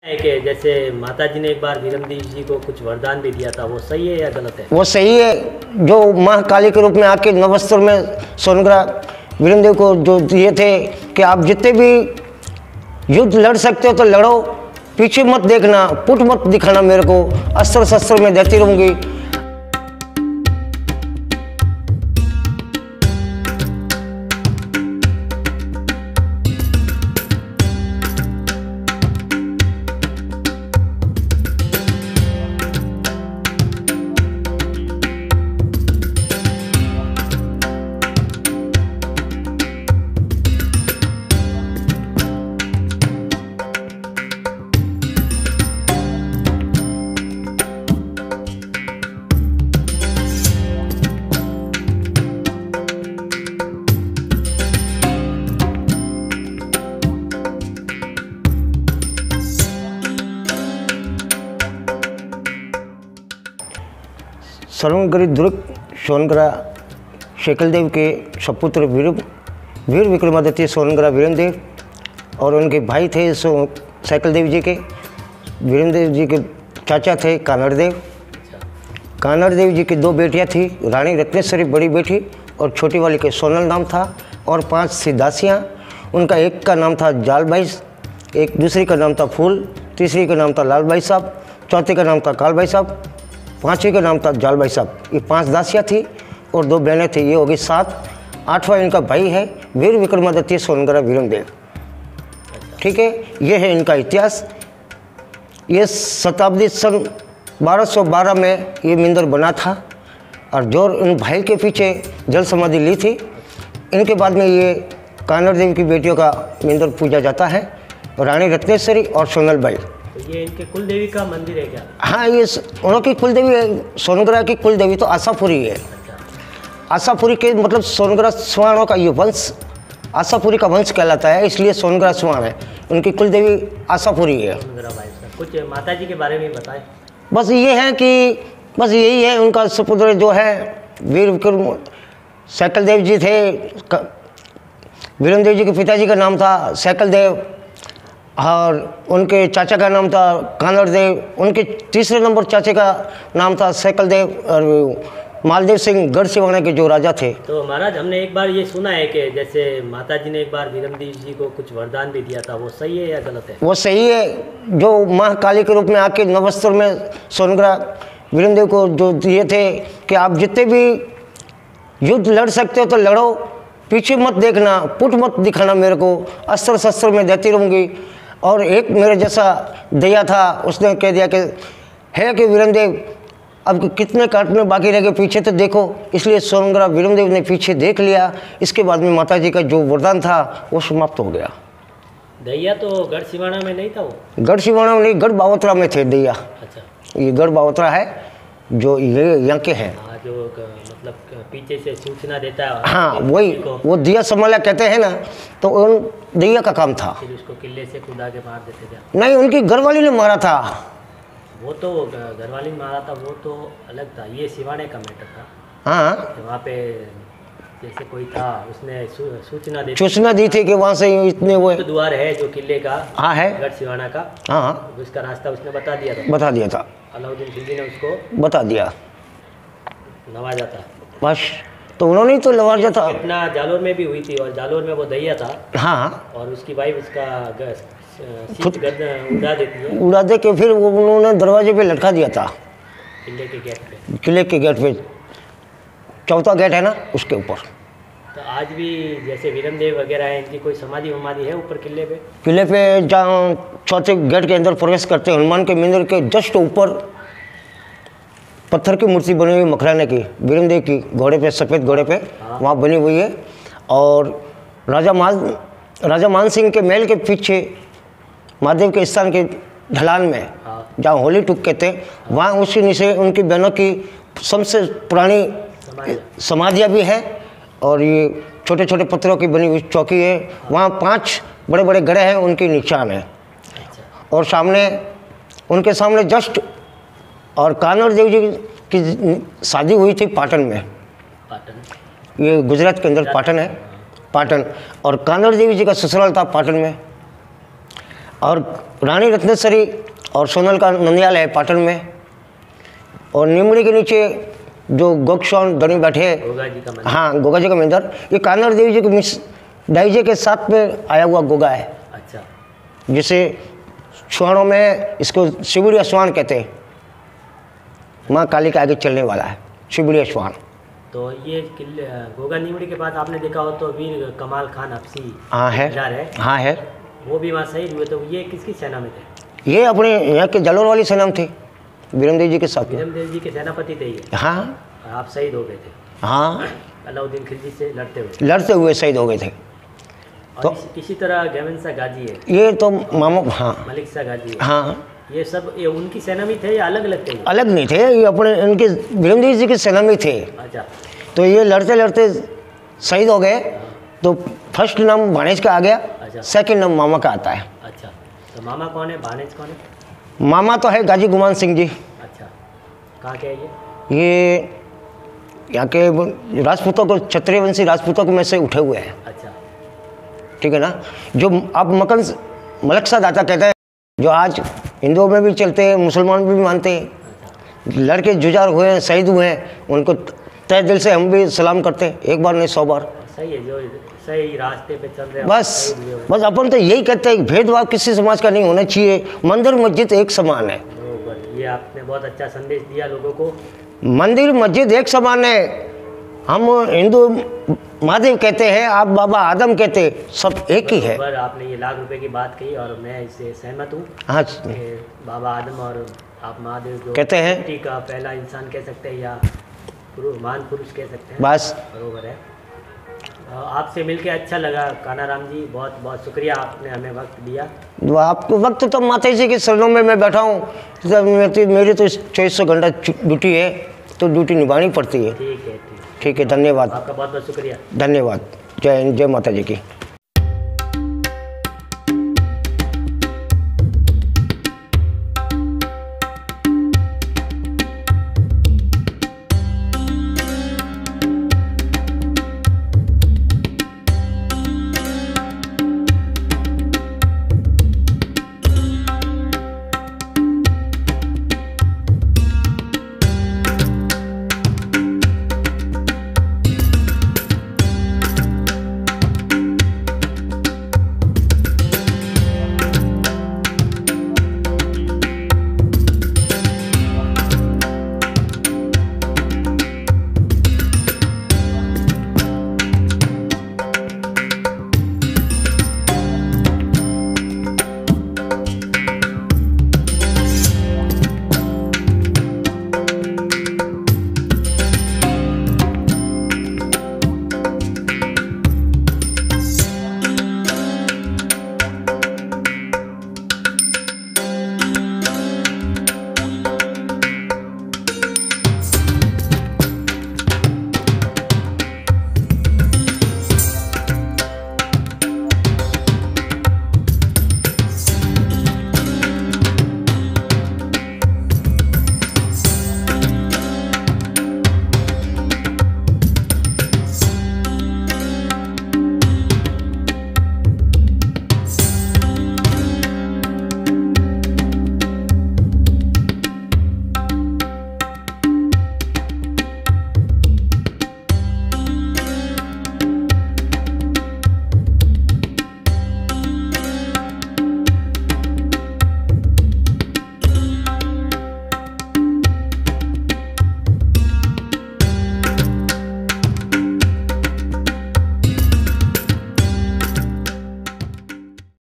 है कि जैसे माता जी ने एक बार वीरमदेव जी को कुछ वरदान भी दिया था, वो सही है या गलत है? वो सही है। जो माँ काली के रूप में आके नवस्त्र में सोनग्रा वीरमदेव को जो दिए थे कि आप जितने भी युद्ध लड़ सकते हो तो लड़ो, पीछे मत देखना, पुट मत दिखाना मेरे को, अस्त्र शस्त्र में देती रहूँगी। सर्वगिरि दुर्ग सोनग्रा शेकलदेव के सपुत्र वीर विक्रमादित्य सोनग्रा वीरमदेव और उनके भाई थे शेकलदेव जी के। वीरमदेव जी के चाचा थे कानड़देव। कानड़देव जी की दो बेटियां थी, रानी रत्नेश्वरी बड़ी बेटी और छोटी वाली के सोनल नाम था, और 5 सिदासियाँ। उनका एक का नाम था जालबाई, एक दूसरी का नाम था फूल, तीसरी का नाम था लालबाई साहब, चौथी का नाम था कालबाई साहब, 5वीं का नाम था जालबाई साहब। ये 5 दासियाँ थी और 2 बहनें थी, ये हो गई 7। 8वां इनका भाई है वीर विक्रमादित्य सोनग्रा वीरमदेव। ठीक है, ये है इनका इतिहास। ये शताब्दी सन 1212 में ये मंदिर बना था, और जो इन भाई के पीछे जल समाधि ली थी, इनके बाद में ये कानड़देव की बेटियों का मंदिर पूजा जाता है, रानी रत्नेश्वरी और सोनलबाई। तो ये इनके कुल देवी का मंदिर है क्या? हाँ, ये उनकी कुल देवी है। सोनग्रा की कुल देवी तो आशापुरी है। आशापुरी के मतलब सोनग्रा स्वाणों का ये वंश आशापुरी का वंश कहलाता है, इसलिए सोनग्रा स्वाण है। उनकी कुल देवी आशापुरी है। कुछ माता जी के बारे में बताएं। बस ये है कि बस यही है, उनका सुपुत्र जो है वीर विक्रम शेकलदेव जी थे। वीरमदेव जी के पिताजी का नाम था शेकलदेव, और उनके चाचा का नाम था कानड़देव। उनके तीसरे नंबर चाचे का नाम था शेकलदेव, और मालदेव सिंह गढ़ सिवाना के जो राजा थे। तो महाराज, हमने एक बार ये सुना है कि जैसे माता जी ने एक बार वीरमदेव जी को कुछ वरदान भी दिया था, वो सही है या गलत है? वो सही है। जो माँ काली के रूप में आके नवस्त्र में सोनग्रा वीरमदेव को जो दिए थे कि आप जितने भी युद्ध लड़ सकते हो तो लड़ो, पीछे मत देखना, पुट मत दिखाना मेरे को, अस्त्र शस्त्र में देती रहूँगी। और एक मेरे जैसा दया था, उसने कह दिया कि है कि वीरमदेव अब कितने काटने बाकी रह गए, पीछे तो देखो। इसलिए सोनग्रा वीरमदेव ने पीछे देख लिया। इसके बाद में माता जी का जो वरदान था वो समाप्त हो गया। दैया तो गढ़ सिवाना में नहीं था? वो गढ़ सिवाना में नहीं, गढ़ बावत्रा में थे दैया। अच्छा, ये गढ़ बावत्रा है जो ये यहाँ के हैं। हाँ, जो मतलब पीछे से सूचना देता है। हाँ, वही वो दिया संभाला कहते हैं ना, तो उन दैया का काम था। फिर उसको किले से कूदा के मार देते थे? नहीं, उनकी घरवाली ने मारा था। वो तो घरवाली ने मारा था, वो तो अलग था। ये सिवाने का मैटर था। हाँ, वहाँ पे जैसे कोई था, उसने सूचना दी थी कि वहाँ से इतने वो तो द्वार है जो किले का। हाँ है, गढ़ सिवाना का। हाँ, उसका रास्ता उसने बता दिया था। अलाउद्दीन खिलजी ने उसको बता दिया, नवाजा था। बस तो उन्होंने तो नवाजा था। अपना जालोर में भी हुई थी, और जालोर में वो दैया था। हाँ, और उसकी वाइफ उसका उड़ा देती है। उड़ा दे के फिर वो उन्होंने दरवाजे पे लटका दिया था, किले के गेट पे। किले के गेट पे, चौथा गेट है ना, उसके ऊपर। तो आज भी जैसे वीरमदेव वगैरह है, इनकी कोई समाधि है ऊपर किले पे? किले पे जहाँ चौथे गेट के अंदर प्रवेश करते हैं, हनुमान के मंदिर के जस्ट ऊपर पत्थर की मूर्ति बनी हुई मखराने की, वीरमदेव की, घोड़े पे, सफ़ेद घोड़े पे। हाँ। वहाँ बनी हुई है। और राजा मान सिंह के महल के पीछे महादेव के स्थान के ढलान में, हाँ, जहाँ होली टुक कहते हैं, वहाँ उसी नीचे उनकी बहनों की सबसे पुरानी समाधियाँ भी हैं। और ये छोटे छोटे पत्थरों की बनी हुई चौकी है। वहाँ 5 बड़े बड़े गड्ढे हैं, उनके निशान है। और सामने, उनके सामने जस्ट, और कानड़देव जी की शादी हुई थी पाटन में। ये गुजरात के अंदर पाटन है, पाटन। और कानड़ देवी जी का ससुराल था पाटन में। और रानी रत्नेश्वरी और सोनल का नंदियाल है पाटन में। और नीमड़ी के नीचे जो गोक्षौन धनी बैठे हैं, गोगा जी का मंदिर। हाँ गोगा जी का मंदिर, ये कान्हड़ देवी जी के मिस दाईजे के साथ में आया हुआ गोगा है, अच्छा, जिसे स्वाणों में इसको शिवड़िया स्वान कहते हैं। माँ काली के आगे चलने वाला है शिवड़िया स्वान। तो ये किले गोगा नीमड़ी के पास आपने देखा हो तो वीर कमाल खान हफ्सी हाँ है, हाँ है, वो भी वहाँ शहीद हुए। तो ये किसकी सेना में थे? ये अपने यहाँ के जलोर वाली सेना में थे, वीरमदेव जी के साथ में। वीरमदेव जी के सेनापति थे ये। हाँ और आप शहीद हो गए थे हाँ, अलाउद्दीन खिलजी से लड़ते हुए शहीद हो गए थे। और तो इसी तरह गैवन शाह गाजी है, ये तो मामा, हाँ मलिक शाह गाजी है, हाँ, ये सब ये उनकी सेना में थे या अलग अलग थे? अलग नहीं थे, ये अपने इनके वीरमदेव जी की सेना में थे। अच्छा, तो ये लड़ते लड़ते शहीद हो गए। तो फर्स्ट नाम भाणेज का आ गया, अच्छा। सेकंड नाम मामा का आता है। अच्छा, तो मामा कौन है, भानेज कौन है? मामा तो है गाजी गुमान सिंह जी। अच्छा, कहाँ के है ये यहाँ के राजपूतों को, क्षत्रिय वंशी राजपूतों में से उठे हुए हैं। अच्छा, ठीक है ना। जो आप मलक सा दाता कहते हैं, जो आज हिंदुओं में भी चलते हैं, मुसलमान भी मानते हैं। लड़के जुझार हुए हैं, शहीद हुए हैं, उनको तहे दिल से हम भी सलाम करते हैं, एक बार नहीं 100 बार। सही है, जो सही रास्ते पे चल रहे हैं बस अपन तो यही कहते हैं कि भेदभाव किसी समाज का नहीं होना चाहिए। मंदिर मस्जिद एक समान है। बरोबर, ये आपने बहुत अच्छा संदेश दिया लोगों को। मंदिर मस्जिद एक समान है। हम हिंदू महादेव कहते हैं, आप बाबा आदम कहते हैं, सब एक ही है। बराबर, आपने ये लाख रुपए की बात कही और मैं इससे सहमत हूँ। हाँ, बाबा आदम और आप महादेव जो कहते हैं, सृष्टि का पहला इंसान कह सकते हैं या महान पुरुष कह सकते हैं। बस बरोबर है। आपसे मिलके अच्छा लगा कानाराम जी, बहुत बहुत शुक्रिया, आपने हमें वक्त दिया। आपको वक्त तो माता जी के शरणों में मैं बैठा हूँ। मेरी तो 2400 घंटा ड्यूटी है, तो ड्यूटी निभानी पड़ती है। ठीक है, ठीक है, धन्यवाद। आपका बहुत बहुत शुक्रिया। धन्यवाद। जय हिंद, जय माता जी की।